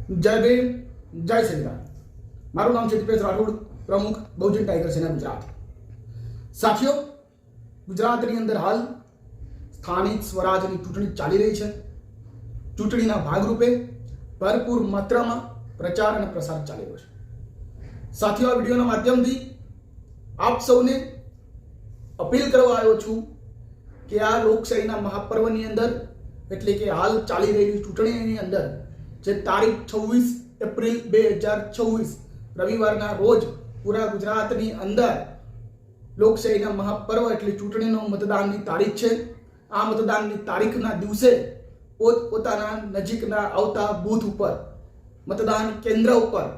જય ભીમ, જય સંવિધાન। મારું નામ છે દીપેશ રાઠોડ, પ્રમુખ બહુજન ટાઈગર સેના ગુજરાત। સાથીઓ, ગુજરાતની અંદર હાલ સ્થાનિક સ્વરાજની ચૂંટણી ચાલી રહી છે। ચૂંટણીના ભાગરૂપે ભરપૂર માત્રામાં પ્રચાર અને પ્રસાર ચાલી રહ્યો છે। સાથીઓ, આ વિડીયોના માધ્યમથી આપ સૌને અપીલ કરવા આવ્યો છું કે આ લોકશાહીના મહાપર્વની અંદર એટલે કે હાલ ચાલી રહેલી ચૂંટણીની અંદર જે તારીખ 26 એપ્રિલ 2026 રવિવારના રોજ પૂરા ગુજરાતની અંદર લોકશાહીના મહાપર્વ એટલે ચૂંટણીનો મતદાનની તારીખ છે। આ મતદાનની તારીખના દિવસે પોતાના નજીકના આવતા બૂથ ઉપર મતદાન કેન્દ્ર ઉપર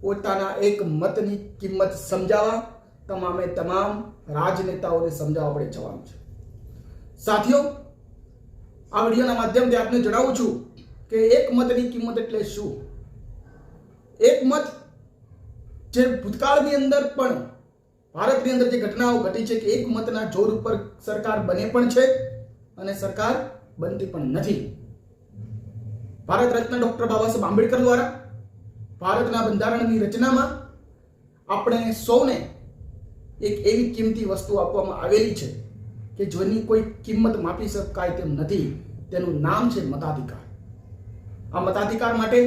પોતાના એક મતની કિંમત સમજાવવા તમામે તમામ રાજનેતાઓને સમજાવવા પડે જવાનું છે। સાથીઓ, આ વિડીયોના માધ્યમથી આપને જણાવું છું કે એક મતની કિંમત એટલે શું। એક મત જે ભૂતકાળની અંદર પણ ભારતની અંદર જે ઘટનાઓ ઘટી છે કે એક મતના જોર ઉપર સરકાર બને પણ છે અને સરકાર બનતી પણ નથી। ભારત રત્ન ડોક્ટર બાબા સાહેબ આંબેડકર દ્વારા ભારતના બંધારણની રચનામાં આપણે સૌને એક એવી કિંમતી વસ્તુ આપવામાં આવેલી છે કે જેની કોઈ કિંમત માપી શકાય તેમ નથી। તેનું નામ છે મતાધિકાર। આ મતાધિકાર માટે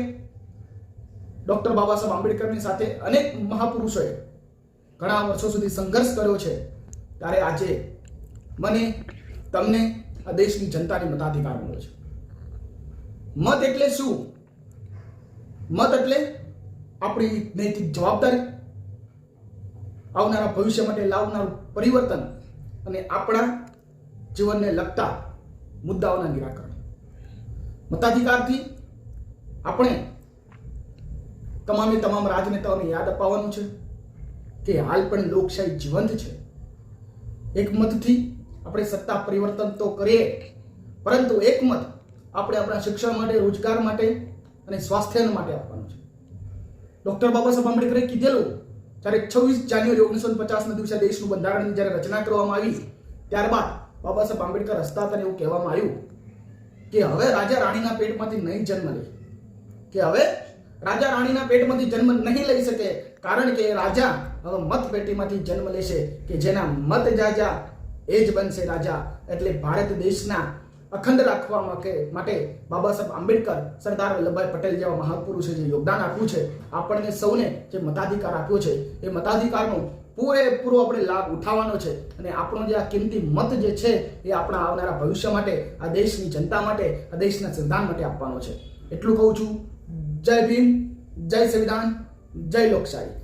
ડોક્ટર બાબા સાહેબ આંબેડકરની સાથે અનેક મહાપુરુષોએ ઘણા વર્ષો સુધી સંઘર્ષ કર્યો છે। ત્યારે આજે મને તમને આ દેશની જનતાની મતાધિકાર મળ્યો છે। મત એટલે શું? મત એટલે આપણી નૈતિક જવાબદારી, આવનારા ભવિષ્ય માટે લાવનારું પરિવર્તન અને આપણા જીવનને લગતા મુદ્દાઓના નિરાકરણ। મતાધિકારથી આપણે તમામ રાજનેતાઓને યાદ અપાવવાનું છે કે હાલ પણ લોકશાહી જીવંત છે। એક મતથી આપણે સત્તા પરિવર્તન તો કરીએ, પરંતુ એક મત આપણે આપણા શિક્ષણ માટે, રોજગાર માટે અને સ્વાસ્થ્ય માટે આપવાનું છે। ડોક્ટર બાબા સાહેબ આંબેડકરે કીધેલું, જ્યારે 26 જાન્યુઆરી 1950ના દિવસે દેશનું બંધારણની જ્યારે રચના કરવામાં આવી, ત્યારબાદ બાબા સાહેબ આંબેડકર હસતા હતા એવું કહેવામાં આવ્યું કે હવે રાજા રાણીના પેટમાંથી નહીં જન્મ લે, કે હવે રાજા રાણીના પેટમાંથી જન્મ નહીં લઈ શકે, કારણ કે રાજા હવે મત પેટીમાંથી જન્મ લેશે કે જેના મત જાજા એ જ બનશે રાજા। એટલે ભારત દેશના અખંડ રાખવા માટે બાબા સાહેબ આંબેડકર, સરદાર વલ્લભભાઈ પટેલ જેવા મહાપુરુષે જે યોગદાન આપ્યું છે, આપણને સૌને જે મતાધિકાર આપ્યો છે, એ મતાધિકારનો પૂરેપૂરો આપણે લાભ ઉઠાવવાનો છે અને આપણો જે આ કિંમતી મત જે છે એ આપણા આવનારા ભવિષ્ય માટે, આ દેશની જનતા માટે, આ દેશના સંવિધાન માટે આપવાનો છે। એટલું કહું છું। જય ભીમ, જય સંવિધાન, જય લોકશાહી।